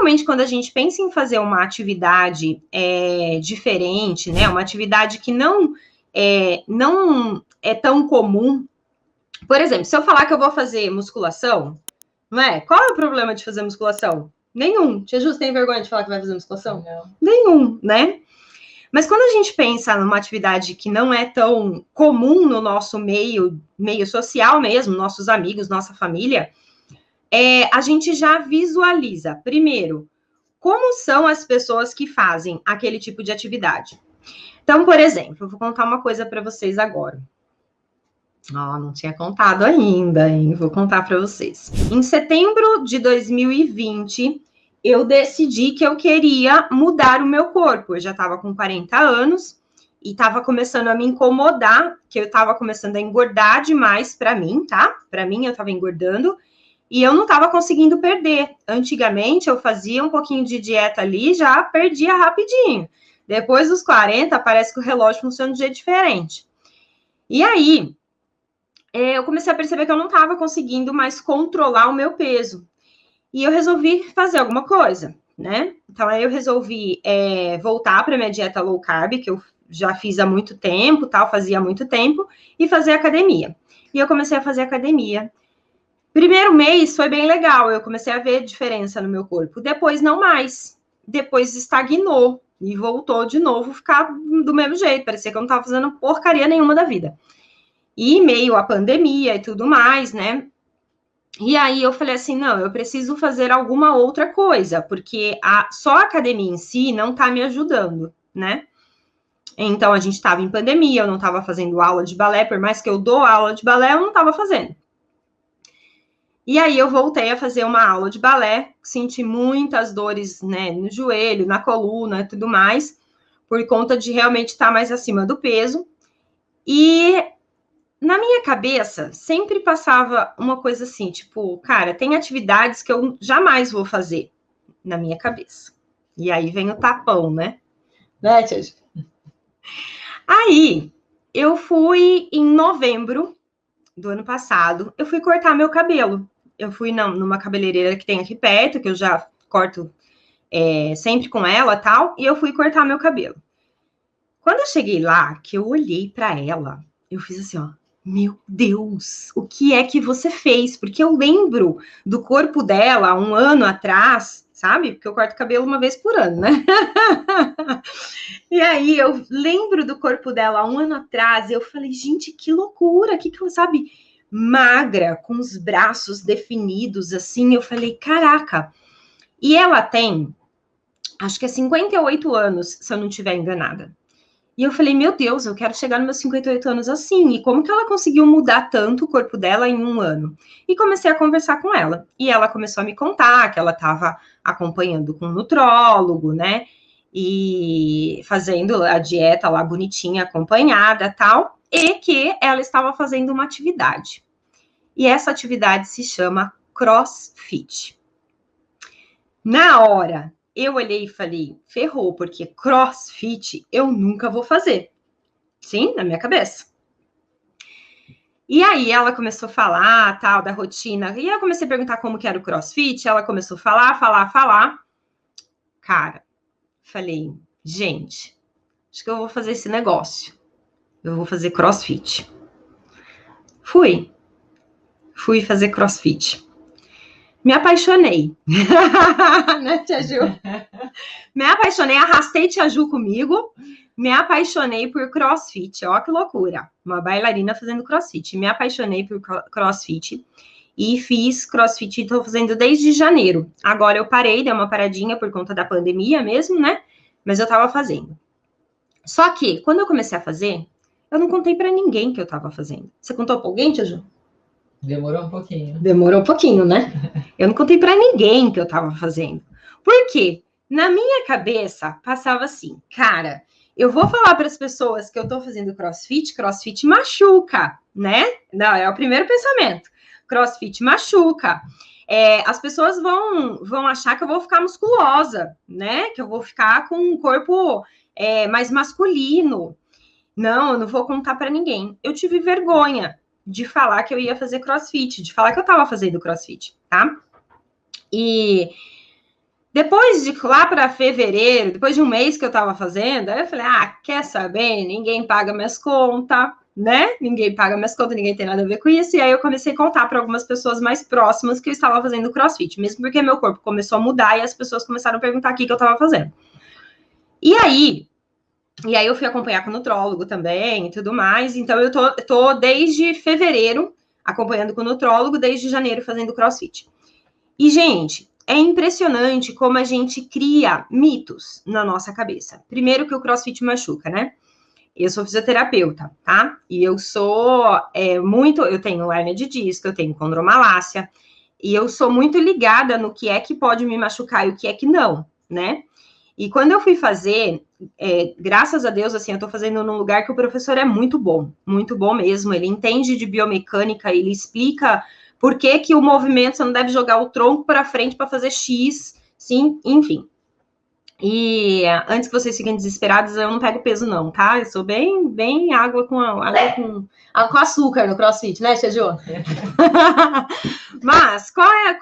normalmente, quando a gente pensa em fazer uma atividade diferente, né? Uma atividade que não é tão comum. Por exemplo, se eu falar que eu vou fazer musculação, não é? Qual é o problema de fazer musculação? Nenhum. Tia Ju, tem vergonha de falar que vai fazer musculação? Não. Nenhum, né? Mas quando a gente pensa numa atividade que não é tão comum no nosso meio social mesmo, nossos amigos, nossa família, a gente já visualiza, primeiro, como são as pessoas que fazem aquele tipo de atividade. Então, por exemplo, eu vou contar uma coisa para vocês agora. Não tinha contado ainda, hein? Vou contar para vocês. Em setembro de 2020, eu decidi que eu queria mudar o meu corpo. Eu já estava com 40 anos e estava começando a me incomodar, que eu estava começando a engordar demais para mim, tá? Para mim, eu estava engordando e eu não estava conseguindo perder. Antigamente, eu fazia um pouquinho de dieta ali, já perdia rapidinho. Depois dos 40, parece que o relógio funciona de jeito diferente. E aí, eu comecei a perceber que eu não estava conseguindo mais controlar o meu peso. E eu resolvi fazer alguma coisa, né? Então, aí eu resolvi voltar para minha dieta low carb, que eu já fiz há muito tempo, fazia há muito tempo, e fazer academia. E eu comecei a fazer academia. Primeiro mês foi bem legal, eu comecei a ver diferença no meu corpo. Depois, não mais. Depois estagnou e voltou de novo a ficar do mesmo jeito. Parecia que eu não estava fazendo porcaria nenhuma da vida. E meio a pandemia e tudo mais, né? E aí eu falei assim, não, eu preciso fazer alguma outra coisa, porque só a academia em si não tá me ajudando, né? Então, a gente estava em pandemia, eu não estava fazendo aula de balé, por mais que eu dou aula de balé, eu não estava fazendo. E aí eu voltei a fazer uma aula de balé, senti muitas dores, né, no joelho, na coluna e tudo mais, por conta de realmente estar mais acima do peso. E na minha cabeça, sempre passava uma coisa assim, tipo, cara, tem atividades que eu jamais vou fazer na minha cabeça. E aí vem o tapão, né? Né, tia? Aí, eu fui em novembro do ano passado, eu fui cortar meu cabelo. Eu fui numa cabeleireira que tem aqui perto, que eu já corto sempre com ela e tal, e eu fui cortar meu cabelo. Quando eu cheguei lá, que eu olhei para ela, eu fiz assim, ó, meu Deus, o que é que você fez? Porque eu lembro do corpo dela um ano atrás, sabe? Porque eu corto cabelo uma vez por ano, né? E aí eu lembro do corpo dela um ano atrás, e eu falei, gente, que loucura, que ela sabe, magra, com os braços definidos, assim, eu falei, caraca. E ela tem, acho que é 58 anos, se eu não estiver enganada. E eu falei, meu Deus, eu quero chegar nos meus 58 anos assim. E como que ela conseguiu mudar tanto o corpo dela em um ano? E comecei a conversar com ela. E ela começou a me contar que ela estava acompanhando com um nutrólogo, né? E fazendo a dieta lá bonitinha, acompanhada, tal. E que ela estava fazendo uma atividade. E essa atividade se chama CrossFit. Na hora, eu olhei e falei, ferrou, porque CrossFit eu nunca vou fazer. Sim, na minha cabeça. E aí ela começou a falar, tal, da rotina. E eu comecei a perguntar como que era o CrossFit. Ela começou a falar. Cara, falei, gente, acho que eu vou fazer esse negócio. Eu vou fazer CrossFit. Fui fazer CrossFit. Me apaixonei. Né, Tia Ju? Me apaixonei, arrastei Tia Ju comigo. Me apaixonei por CrossFit. Ó, que loucura. Uma bailarina fazendo CrossFit. Me apaixonei por CrossFit. E fiz CrossFit, estou fazendo desde janeiro. Agora eu parei, dei uma paradinha por conta da pandemia mesmo, né? Mas eu estava fazendo. Só que, quando eu comecei a fazer, eu não contei para ninguém que eu estava fazendo. Você contou para alguém, Tia Ju? Demorou um pouquinho. Demorou um pouquinho, né? Eu não contei para ninguém que eu estava fazendo. Por quê? Na minha cabeça, passava assim, cara, eu vou falar para as pessoas que eu estou fazendo CrossFit machuca, né? Não, é o primeiro pensamento. CrossFit machuca. As pessoas vão achar que eu vou ficar musculosa, né? Que eu vou ficar com um corpo mais masculino. Não, eu não vou contar para ninguém. Eu tive vergonha de falar que eu ia fazer CrossFit, de falar que eu estava fazendo CrossFit, tá? E Depois de lá para fevereiro, depois de um mês que eu estava fazendo, aí eu falei, quer saber? Ninguém paga minhas contas, né? Ninguém paga minhas contas, ninguém tem nada a ver com isso. E aí eu comecei a contar para algumas pessoas mais próximas que eu estava fazendo CrossFit, mesmo porque meu corpo começou a mudar e as pessoas começaram a perguntar o que eu estava fazendo. E aí eu fui acompanhar com o nutrólogo também e tudo mais. Então eu tô desde fevereiro acompanhando com o nutrólogo, desde janeiro fazendo CrossFit. E, gente, é impressionante como a gente cria mitos na nossa cabeça. Primeiro que o CrossFit machuca, né? Eu sou fisioterapeuta, tá? E eu sou eu tenho hérnia de disco, eu tenho condromalácia, e eu sou muito ligada no que é que pode me machucar e o que é que não, né? E quando eu fui fazer, graças a Deus, assim, eu tô fazendo num lugar que o professor é muito bom mesmo, ele entende de biomecânica, ele explica por que que o movimento, você não deve jogar o tronco para frente para fazer X, sim, enfim. E antes que vocês fiquem desesperados, eu não pego peso não, tá? Eu sou bem água com açúcar no CrossFit, né, Tia Jo? Mas qual é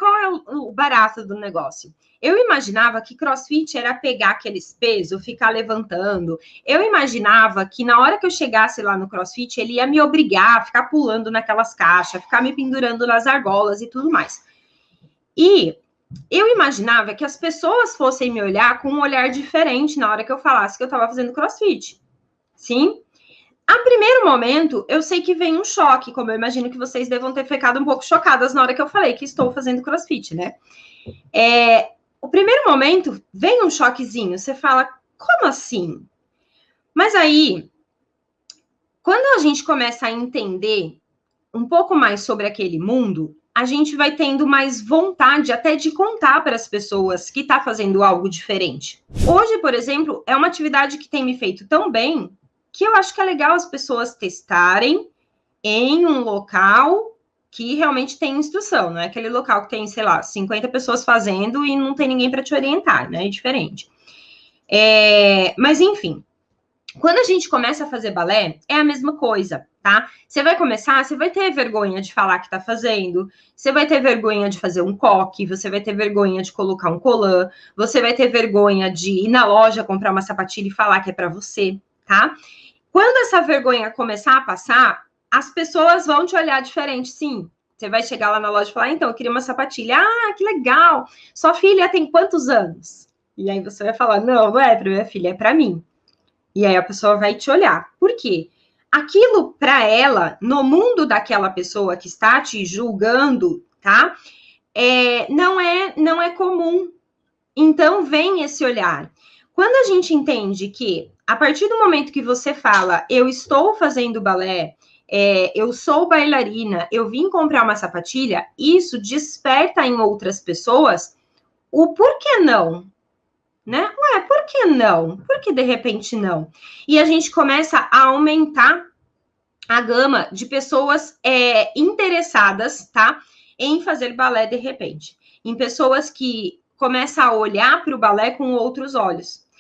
o barato do negócio? Eu imaginava que CrossFit era pegar aqueles pesos, ficar levantando. Eu imaginava que na hora que eu chegasse lá no CrossFit, ele ia me obrigar a ficar pulando naquelas caixas, ficar me pendurando nas argolas e tudo mais. E eu imaginava que as pessoas fossem me olhar com um olhar diferente na hora que eu falasse que eu estava fazendo CrossFit. Sim? A primeiro momento, eu sei que vem um choque, como eu imagino que vocês devam ter ficado um pouco chocadas na hora que eu falei que estou fazendo CrossFit, né? O primeiro momento, vem um choquezinho, você fala, como assim? Mas aí, quando a gente começa a entender um pouco mais sobre aquele mundo, a gente vai tendo mais vontade até de contar para as pessoas que está fazendo algo diferente. Hoje, por exemplo, é uma atividade que tem me feito tão bem que eu acho que é legal as pessoas testarem em um local que realmente tem instrução, não é aquele local que tem, sei lá, 50 pessoas fazendo e não tem ninguém para te orientar, né? É diferente. Mas, enfim, quando a gente começa a fazer balé, é a mesma coisa, tá? Você vai começar, você vai ter vergonha de falar que tá fazendo, você vai ter vergonha de fazer um coque, você vai ter vergonha de colocar um colã, você vai ter vergonha de ir na loja comprar uma sapatilha e falar que é para você, tá? Quando essa vergonha começar a passar, as pessoas vão te olhar diferente, sim. Você vai chegar lá na loja e falar, então, eu queria uma sapatilha. Que legal! Sua filha tem quantos anos? E aí você vai falar, não é para minha filha, é para mim. E aí a pessoa vai te olhar. Por quê? Aquilo para ela, no mundo daquela pessoa que está te julgando, tá? Não é comum. Então vem esse olhar. Quando a gente entende que, a partir do momento que você fala, eu estou fazendo balé, eu sou bailarina, eu vim comprar uma sapatilha, isso desperta em outras pessoas o porquê não, né? Por que não? Por que de repente não? E a gente começa a aumentar a gama de pessoas interessadas, tá? Em fazer balé de repente. Em pessoas que começam a olhar para o balé com outros olhos.